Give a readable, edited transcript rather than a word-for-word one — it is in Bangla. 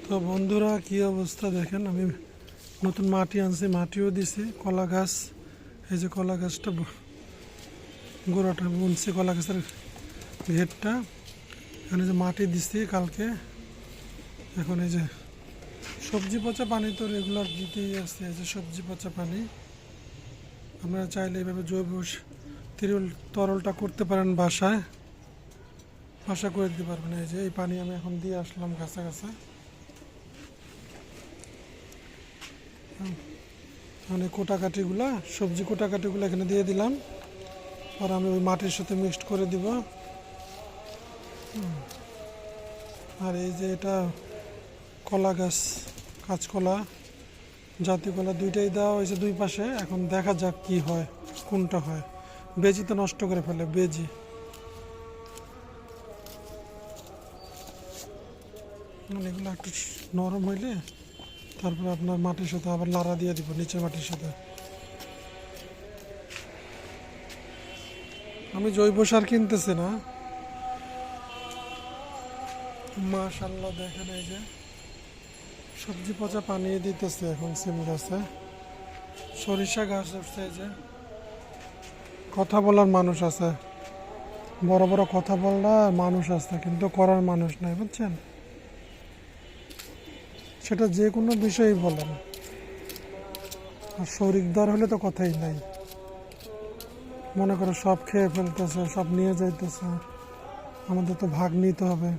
তো বন্ধুরা কি অবস্থা দেখেন, আমি নতুন মাটি আনছি, মাটিও দিছি, কলা গাছ, এই যে কলা গাছটা গোড়াটা বুনছি, কলা গাছের ঘেরটা, এখানে যে মাটি দিছি কালকে। এখন এই যে সবজি পচা পানি তো রেগুলার দিতেই আছে, এই যে সবজি পচা পানি। আপনারা চাইলে এইভাবে জৈব তরলটা করতে পারেন, বাসায় করে দিতে পারবেন। এই যে এই পানি আমি এখন দিয়ে আসলাম গাছে গাছে। মানে কোটাকাটিগুলা, সবজি কোটাকাটিগুলো এখানে দিয়ে দিলাম, আর আমি ওই মাটির সাথে মিক্সড করে দিব। আর এই যে এটা কলা গাছ, কাঁচকলা, জাতীয় কলা দুইটাই দেওয়া হয়েছে দুই পাশে। এখন দেখা যাক কি হয়, কোনটা হয়। বেজি তো নষ্ট করে ফেলে, বেজি। মানে এগুলো একটু নরম হইলে তারপর আপনার মাটির সাথে আবার লাড়া দিয়ে দিব, নিচের মাটির সাথে। আমি জৈব সার কিনতেছি না। মাশাআল্লাহ দেখেন, এই যে সবজি পচা পানি দিতেছে এখন সিম গাছে, সরিষা গাছ উঠছে। এই যে কথা বলার মানুষ আছে, বড় বড় কথা বলার মানুষ আছে, কিন্তু করার মানুষ নাই, বুঝছেন? সেটা যে কোনো বিষয়ই বলেন। আর শরিকদার হলে তো কথাই নাই। মনে করো সব খেয়ে ফেলতেছে, সব নিয়ে যাইতেছে, আমাদের তো ভাগ নিতে হবে।